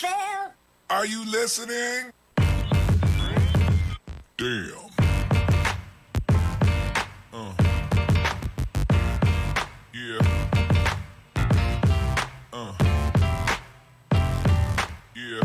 Are you listening? Damn. Yeah. Yeah. Yeah.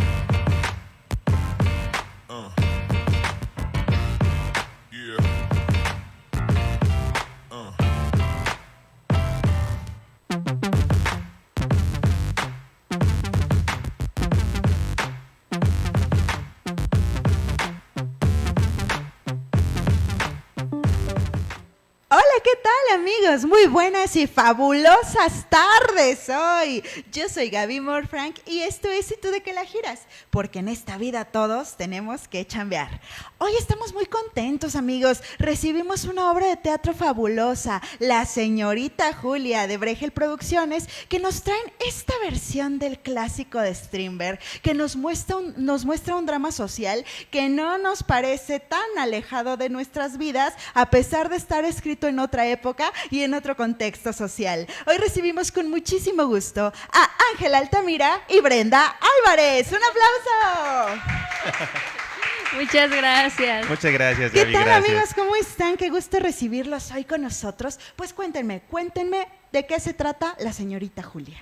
Hola, ¿qué tal amigos? Muy buenas y fabulosas tardes hoy. Yo soy Gaby Morfrank y esto es ¿Y tú de qué la giras? Porque en esta vida todos tenemos que chambear. Hoy estamos muy contentos amigos. Recibimos una obra de teatro fabulosa, La Señorita Julia de Bregel Producciones, que nos traen esta versión del clásico de Strindberg, que nos muestra un drama social que no nos parece tan alejado de nuestras vidas, a pesar de estar escrito en otra época y en otro contexto social. Hoy recibimos con muchísimo gusto a Ángela Altamira y Brenda Álvarez. ¡Un aplauso! Muchas gracias. Muchas gracias, ¿Qué Gaby, tal gracias. amigos? ¿Cómo están? Qué gusto recibirlos hoy con nosotros. Pues cuéntenme de qué se trata La Señorita Julia.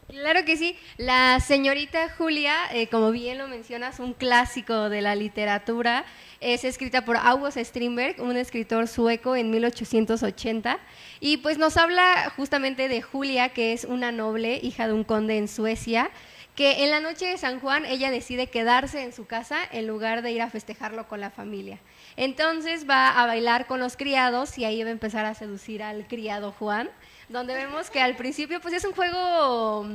Claro que sí. La Señorita Julia, como bien lo mencionas, un clásico de la literatura, es escrita por August Strindberg, un escritor sueco en 1880, y pues nos habla justamente de Julia, que es una noble, hija de un conde en Suecia, que en la noche de San Juan ella decide quedarse en su casa en lugar de ir a festejarlo con la familia. Entonces va a bailar con los criados y ahí va a empezar a seducir al criado Juan, donde vemos que al principio pues es un juego,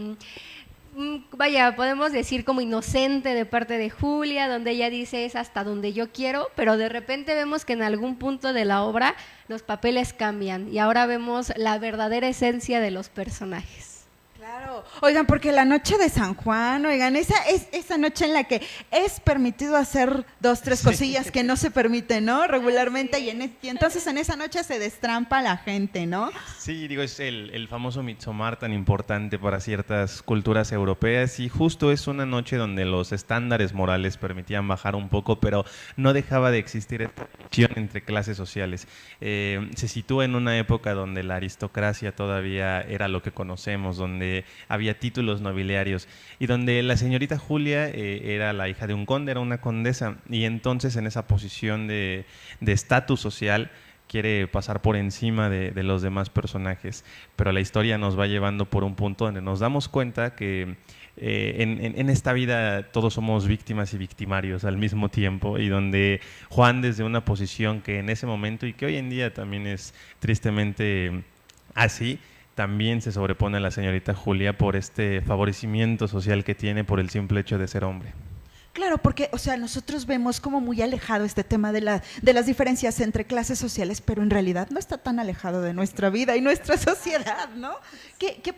vaya, podemos decir como inocente de parte de Julia, donde ella dice es hasta donde yo quiero, pero de repente vemos que en algún punto de la obra los papeles cambian y ahora vemos la verdadera esencia de los personajes. Claro, oigan, porque la noche de San Juan, oigan, esa noche en la que es permitido hacer 2, 3 cosillas que no se permiten, ¿no? Regularmente, y entonces en esa noche se destrampa la gente, ¿no? Sí, digo, es el famoso Midsommar tan importante para ciertas culturas europeas y justo es una noche donde los estándares morales permitían bajar un poco, pero no dejaba de existir esta tensión entre clases sociales. Se sitúa en una época donde la aristocracia todavía era lo que conocemos, donde había títulos nobiliarios y donde la señorita Julia era la hija de un conde, era una condesa, y entonces en esa posición de estatus social quiere pasar por encima de los demás personajes, pero la historia nos va llevando por un punto donde nos damos cuenta que en esta vida todos somos víctimas y victimarios al mismo tiempo, y donde Juan, desde una posición que en ese momento y que hoy en día también es tristemente así, también se sobrepone a la señorita Julia por este favorecimiento social que tiene por el simple hecho de ser hombre. Claro, porque, o sea, nosotros vemos como muy alejado este tema de las diferencias entre clases sociales, pero en realidad no está tan alejado de nuestra vida y nuestra sociedad, ¿no?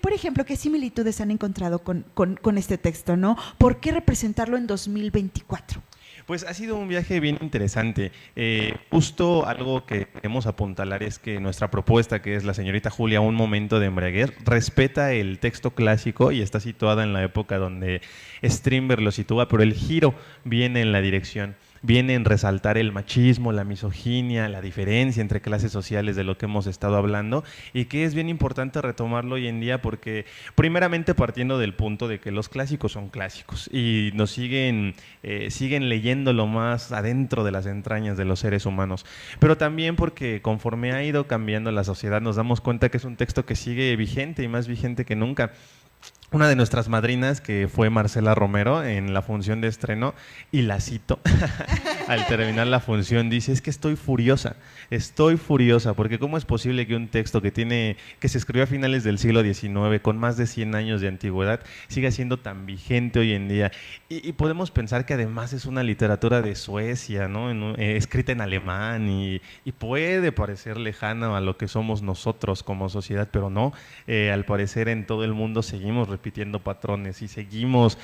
Por ejemplo, ¿qué similitudes han encontrado con este texto, ¿no? ¿Por qué representarlo en 2024? Pues ha sido un viaje bien interesante. Justo algo que queremos apuntalar es que nuestra propuesta, que es La Señorita Julia, un momento de embriaguez, respeta el texto clásico y está situada en la época donde Strindberg lo sitúa, pero el giro viene en la dirección. Viene en resaltar el machismo, la misoginia, la diferencia entre clases sociales de lo que hemos estado hablando, y que es bien importante retomarlo hoy en día porque, primeramente, partiendo del punto de que los clásicos son clásicos y nos siguen leyéndolo más adentro de las entrañas de los seres humanos, pero también porque conforme ha ido cambiando la sociedad nos damos cuenta que es un texto que sigue vigente y más vigente que nunca. Una de nuestras madrinas, que fue Marcela Romero, en la función de estreno, y la cito, al terminar la función, dice: es que estoy furiosa, porque ¿cómo es posible que un texto que se escribió a finales del siglo XIX, con más de 100 años de antigüedad, siga siendo tan vigente hoy en día? Y podemos pensar que además es una literatura de Suecia, ¿no? Escrita en alemán, y puede parecer lejana a lo que somos nosotros como sociedad, pero no, al parecer en todo el mundo seguimos repitiendo patrones y seguimos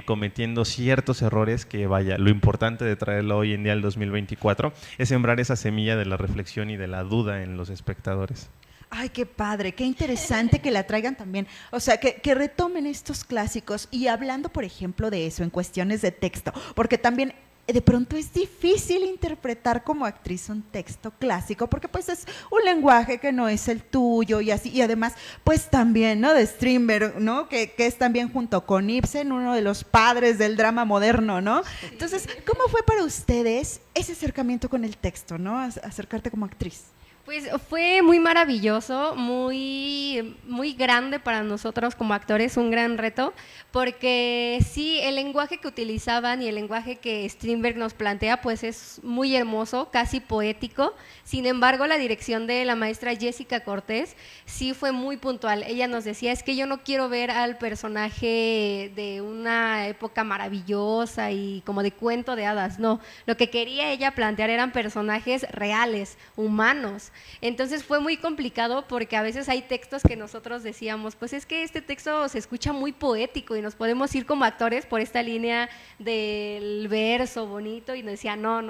cometiendo ciertos errores que, vaya, lo importante de traerlo hoy en día al 2024 es sembrar esa semilla de la reflexión y de la duda en los espectadores. Ay, qué padre, qué interesante que la traigan también. O sea, que retomen estos clásicos y hablando, por ejemplo, de eso en cuestiones de texto, porque también de pronto es difícil interpretar como actriz un texto clásico, porque pues es un lenguaje que no es el tuyo y así, y además, pues también, ¿no? De Strindberg, ¿no? Que es también junto con Ibsen, uno de los padres del drama moderno, ¿no? Entonces, ¿cómo fue para ustedes ese acercamiento con el texto, ¿no? Acercarte como actriz. Pues fue muy maravilloso, muy grande para nosotros como actores, un gran reto, porque sí, el lenguaje que utilizaban y el lenguaje que Strindberg nos plantea, pues es muy hermoso, casi poético. Sin embargo, la dirección de la maestra Jessica Cortés sí fue muy puntual. Ella nos decía, es que yo no quiero ver al personaje de una época maravillosa y como de cuento de hadas, no. Lo que quería ella plantear eran personajes reales, humanos. Entonces fue muy complicado porque a veces hay textos que nosotros decíamos, pues es que este texto se escucha muy poético y nos podemos ir como actores por esta línea del verso bonito y nos decía, no,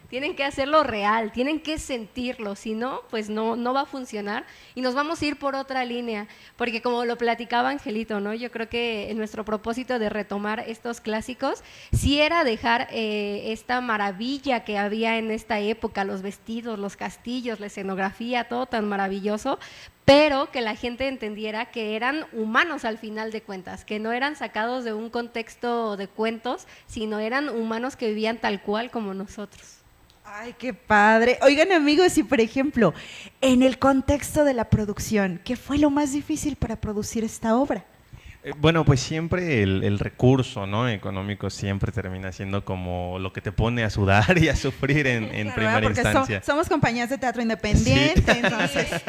tienen que hacerlo real, tienen que sentirlo, si no, pues no va a funcionar y nos vamos a ir por otra línea, porque como lo platicaba Angelito, ¿no? Yo creo que nuestro propósito de retomar estos clásicos sí era dejar esta maravilla que había en esta época, los vestidos, los castillos, la escenografía, todo tan maravilloso, pero que la gente entendiera que eran humanos al final de cuentas, que no eran sacados de un contexto de cuentos, sino eran humanos que vivían tal cual como nosotros. Ay, qué padre. Oigan, amigos, y por ejemplo, en el contexto de la producción, ¿qué fue lo más difícil para producir esta obra? Bueno, pues siempre el recurso, ¿no? Económico siempre termina siendo como lo que te pone a sudar y a sufrir en Claro, primera porque instancia. somos compañías de teatro independiente, entonces.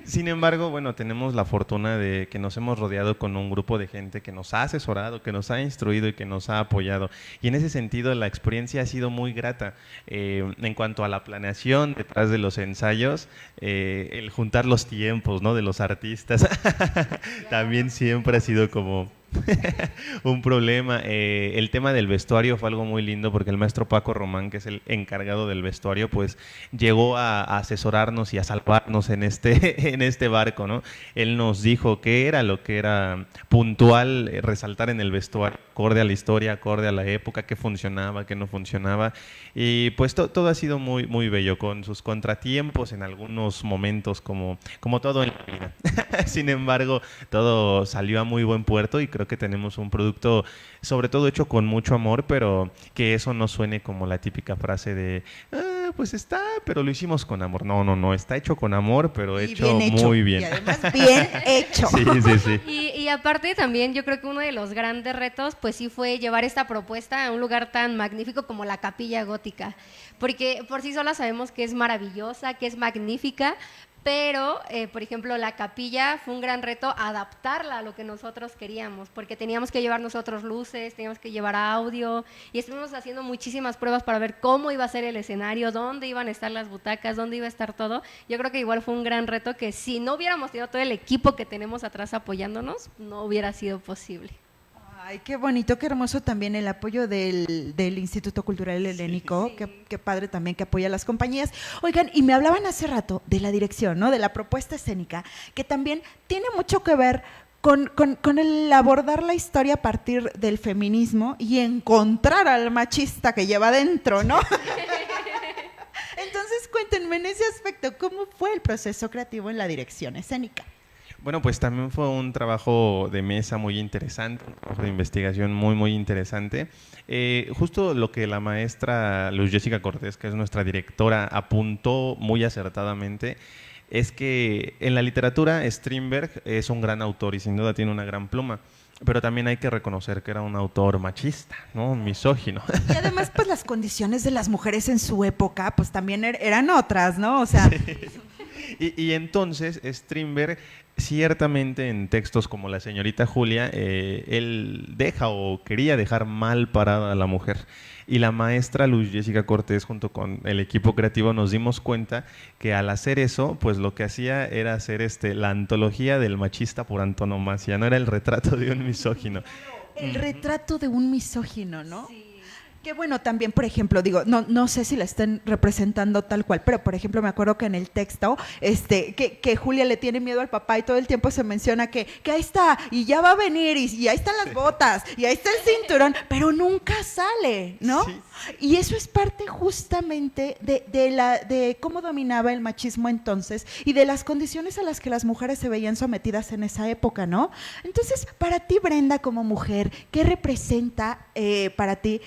Sin embargo, bueno, tenemos la fortuna de que nos hemos rodeado con un grupo de gente que nos ha asesorado, que nos ha instruido y que nos ha apoyado. Y en ese sentido la experiencia ha sido muy grata. En cuanto a la planeación detrás de los ensayos, el juntar los tiempos, ¿no? De los artistas, también siempre ha sido como un problema. El tema del vestuario fue algo muy lindo porque el maestro Paco Román, que es el encargado del vestuario, pues llegó a asesorarnos y a salvarnos en este barco, ¿no? Él nos dijo qué era lo que era puntual resaltar en el vestuario, acorde a la historia, acorde a la época, qué funcionaba, qué no funcionaba. Y pues todo ha sido muy, muy bello, con sus contratiempos en algunos momentos, como todo en la vida. Sin embargo, todo salió a muy buen puerto y creo que tenemos un producto sobre todo hecho con mucho amor, pero que eso no suene como la típica frase de pues está, pero lo hicimos con amor. No, está hecho con amor, pero hecho muy bien. Y además bien hecho. Sí. Y aparte también yo creo que uno de los grandes retos pues sí fue llevar esta propuesta a un lugar tan magnífico como la Capilla Gótica, porque por sí sola sabemos que es maravillosa, que es magnífica, pero, por ejemplo, la capilla fue un gran reto adaptarla a lo que nosotros queríamos, porque teníamos que llevar nosotros luces, teníamos que llevar audio, y estuvimos haciendo muchísimas pruebas para ver cómo iba a ser el escenario, dónde iban a estar las butacas, dónde iba a estar todo. Yo creo que igual fue un gran reto que si no hubiéramos tenido todo el equipo que tenemos atrás apoyándonos, no hubiera sido posible. Ay, qué bonito, qué hermoso también el apoyo del Instituto Cultural Helénico, Sí. Qué padre también que apoya a las compañías. Oigan, y me hablaban hace rato de la dirección, ¿no? De la propuesta escénica, que también tiene mucho que ver con el abordar la historia a partir del feminismo y encontrar al machista que lleva dentro, ¿no? Entonces, cuéntenme en ese aspecto, ¿cómo fue el proceso creativo en la dirección escénica? Bueno, pues también fue un trabajo de mesa muy interesante, un trabajo de investigación muy, muy interesante. Justo lo que la maestra Luz Jessica Cortés, que es nuestra directora, apuntó muy acertadamente, es que en la literatura Strindberg es un gran autor y sin duda tiene una gran pluma, pero también hay que reconocer que era un autor machista, ¿no? Un misógino. Y además, pues las condiciones de las mujeres en su época, pues también eran otras, ¿no? O sea... Y entonces Strindberg, ciertamente en textos como La señorita Julia, él deja o quería dejar mal parada a la mujer. Y la maestra Luz Jessica Cortés, junto con el equipo creativo, nos dimos cuenta que al hacer eso, pues lo que hacía era hacer la antología del machista por antonomasia, no era el retrato de un misógino. El retrato de un misógino, ¿no? Sí. Que bueno, también, por ejemplo, digo, no sé si la estén representando tal cual, pero por ejemplo me acuerdo que en el texto, que Julia le tiene miedo al papá y todo el tiempo se menciona que ahí está, y ya va a venir, y ahí están las botas, y ahí está el cinturón, pero nunca sale, ¿no? Sí. Y eso es parte justamente de cómo dominaba el machismo entonces y de las condiciones a las que las mujeres se veían sometidas en esa época, ¿no? Entonces, para ti, Brenda, como mujer, ¿qué representa para ti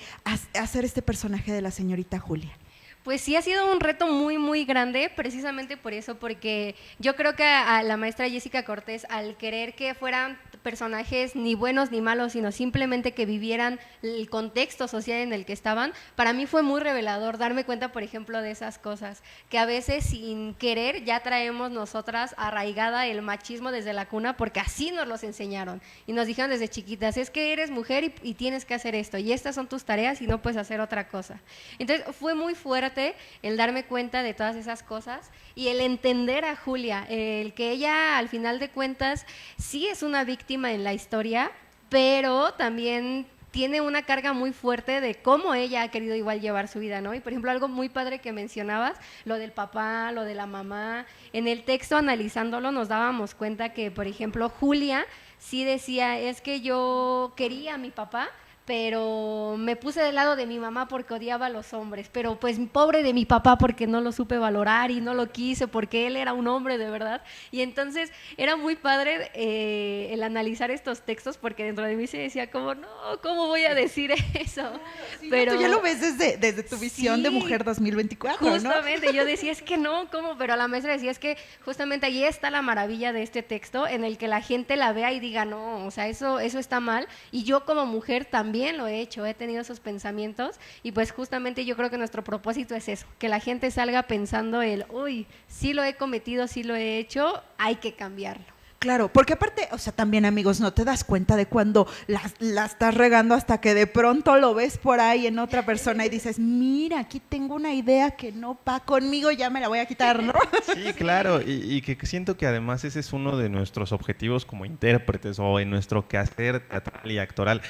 hacer este personaje de la señorita Julia? Pues sí ha sido un reto muy, muy grande, precisamente por eso, porque yo creo que a la maestra Jessica Cortés, al querer que fueran personajes ni buenos ni malos, sino simplemente que vivieran el contexto social en el que estaban, para mí fue muy revelador darme cuenta, por ejemplo, de esas cosas, que a veces sin querer ya traemos nosotras arraigada el machismo desde la cuna, porque así nos los enseñaron y nos dijeron desde chiquitas, es que eres mujer y tienes que hacer esto, y estas son tus tareas y no puedes hacer otra cosa. Entonces fue muy fuerte el darme cuenta de todas esas cosas y el entender a Julia, el que ella al final de cuentas sí es una víctima en la historia, pero también tiene una carga muy fuerte de cómo ella ha querido igual llevar su vida, ¿no? Y por ejemplo, algo muy padre que mencionabas, lo del papá, lo de la mamá, en el texto analizándolo nos dábamos cuenta que, por ejemplo, Julia sí decía, es que yo quería a mi papá, pero me puse del lado de mi mamá porque odiaba a los hombres, pero pues pobre de mi papá porque no lo supe valorar y no lo quise porque él era un hombre de verdad. Y entonces era muy padre el analizar estos textos porque dentro de mí se decía como, no, ¿cómo voy a decir eso? Sí, pero tú ya lo ves desde tu visión de mujer 2024, justamente, ¿no? yo decía, es que no, ¿cómo? Pero la maestra decía, es que justamente ahí está la maravilla de este texto en el que la gente la vea y diga, no, o sea, eso está mal. Y yo como mujer también lo he hecho, he tenido esos pensamientos y pues justamente yo creo que nuestro propósito es eso, que la gente salga pensando uy, sí lo he cometido, sí lo he hecho, hay que cambiarlo. Claro, porque aparte, o sea, también amigos, no te das cuenta de cuando la estás regando hasta que de pronto lo ves por ahí en otra persona y dices, mira, aquí tengo una idea que no va conmigo, ya me la voy a quitar, ¿no? Sí, claro, y que siento que además ese es uno de nuestros objetivos como intérpretes o en nuestro quehacer teatral y actoral.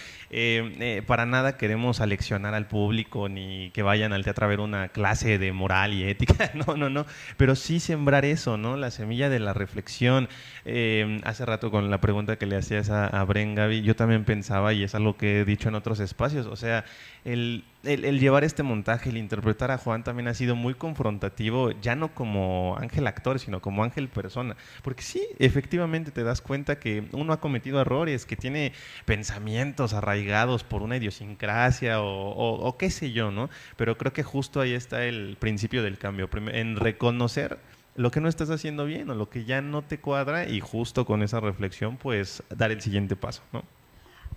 Para nada queremos aleccionar al público ni que vayan al teatro a ver una clase de moral y ética, no, pero sí sembrar eso, ¿no? La semilla de la reflexión. Hace rato con la pregunta que le hacías a Bren, Gaby, yo también pensaba, y es algo que he dicho en otros espacios, o sea, el llevar este montaje, el interpretar a Juan también ha sido muy confrontativo, ya no como Ángel actor, sino como Ángel persona, porque sí, efectivamente te das cuenta que uno ha cometido errores, que tiene pensamientos arraigados por una idiosincrasia o qué sé yo, ¿no? Pero creo que justo ahí está el principio del cambio, en reconocer lo que no estás haciendo bien o lo que ya no te cuadra y justo con esa reflexión pues dar el siguiente paso, ¿no?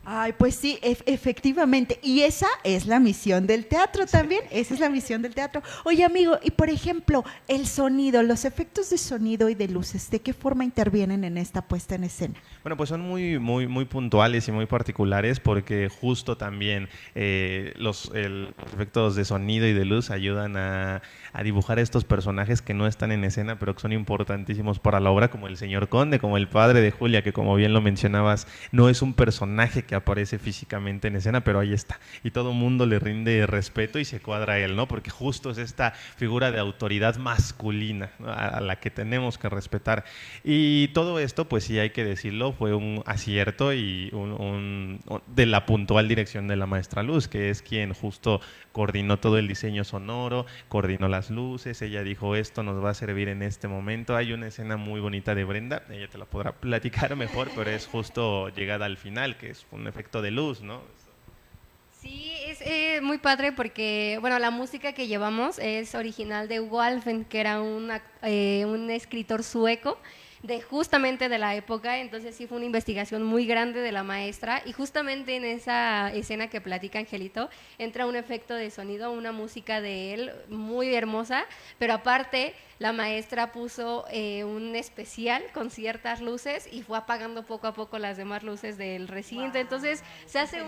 Ay, pues sí, efectivamente. Y esa es la misión del teatro también. Esa es la misión del teatro. Oye, amigo, y por ejemplo, el sonido, los efectos de sonido y de luces, ¿de qué forma intervienen en esta puesta en escena? Bueno, pues son muy, muy, muy puntuales y muy particulares porque justo también los efectos de sonido y de luz ayudan a dibujar estos personajes que no están en escena, pero que son importantísimos para la obra, como el señor Conde, como el padre de Julia, que como bien lo mencionabas, no es un personaje que aparece físicamente en escena, pero ahí está. Y todo mundo le rinde respeto y se cuadra a él, ¿no? Porque justo es esta figura de autoridad masculina, ¿no? A la que tenemos que respetar. Y todo esto, pues sí hay que decirlo, fue un acierto y de la puntual dirección de la maestra Luz, que es quien justo coordinó todo el diseño sonoro, coordinó las luces, ella dijo esto nos va a servir en este momento. Hay una escena muy bonita de Brenda, ella te la podrá platicar mejor, pero es justo llegada al final, que es un efecto de luz, ¿no? Sí, es muy padre porque, bueno, la música que llevamos es original de Hugo Alfen, que era un escritor sueco, justamente de la época. Entonces sí fue una investigación muy grande de la maestra y justamente en esa escena que platica Angelito entra un efecto de sonido, una música de él muy hermosa, pero aparte la maestra puso un especial con ciertas luces y fue apagando poco a poco las demás luces del recinto. Wow. Entonces se hace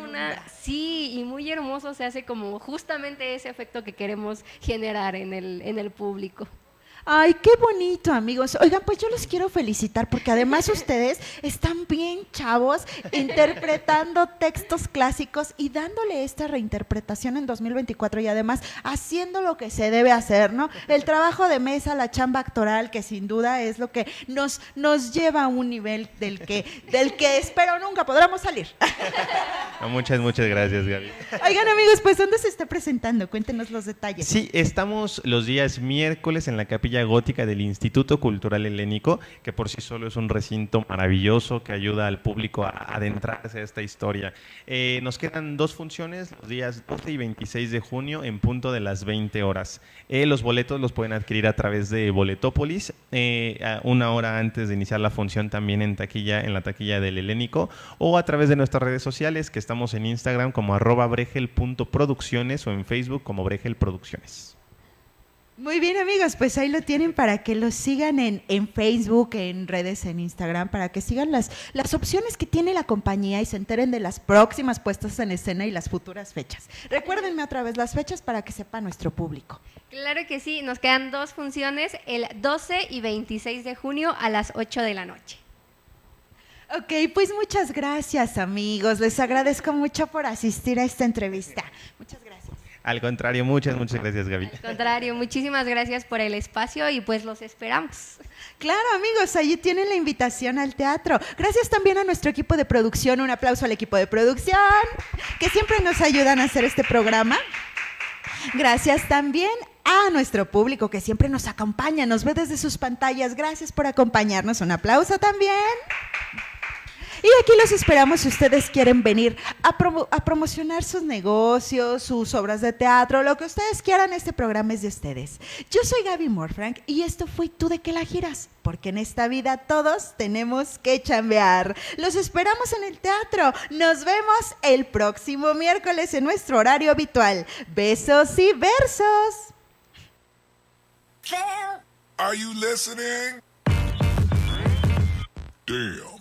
sí, y muy hermoso, se hace como justamente ese efecto que queremos generar en el público. Ay, qué bonito, amigos. Oigan, pues yo los quiero felicitar porque además ustedes están bien chavos interpretando textos clásicos y dándole esta reinterpretación en 2024 y además haciendo lo que se debe hacer, ¿no? El trabajo de mesa, la chamba actoral, que sin duda es lo que nos lleva a un nivel del que espero nunca podamos salir. Muchas gracias, Gaby. Oigan, amigos, pues ¿dónde se está presentando? Cuéntenos los detalles. Sí, estamos los días miércoles en la Capilla Gótica del Instituto Cultural Helénico, que por sí solo es un recinto maravilloso que ayuda al público a adentrarse a esta historia. Nos quedan 2 funciones, los días 12 y 26 de junio en punto de las 20 horas. Los boletos los pueden adquirir a través de Boletópolis, una hora antes de iniciar la función también en la taquilla del Helénico, o a través de nuestras redes sociales, que estamos en Instagram como @bregel.producciones o en Facebook como Bregel Producciones. Muy bien, amigos, pues ahí lo tienen para que los sigan en Facebook, en redes, en Instagram, para que sigan las opciones que tiene la compañía y se enteren de las próximas puestas en escena y las futuras fechas. Recuérdenme otra vez las fechas para que sepa nuestro público. Claro que sí, nos quedan 2 funciones, el 12 y 26 de junio a las 8 de la noche. Ok, pues muchas gracias, amigos. Les agradezco mucho por asistir a esta entrevista. Muchas gracias. Al contrario, muchas gracias, Gaby. Al contrario, muchísimas gracias por el espacio y pues los esperamos. Claro, amigos, allí tienen la invitación al teatro. Gracias también a nuestro equipo de producción. Un aplauso al equipo de producción, que siempre nos ayudan a hacer este programa. Gracias también a nuestro público que siempre nos acompaña, nos ve desde sus pantallas. Gracias por acompañarnos. Un aplauso también. Y aquí los esperamos si ustedes quieren venir a promocionar sus negocios, sus obras de teatro, lo que ustedes quieran. Este programa es de ustedes. Yo soy Gaby Morfrank y esto fue Tú de qué la giras, porque en esta vida todos tenemos que chambear. Los esperamos en el teatro. Nos vemos el próximo miércoles en nuestro horario habitual. Besos y versos. Are you listening? Damn.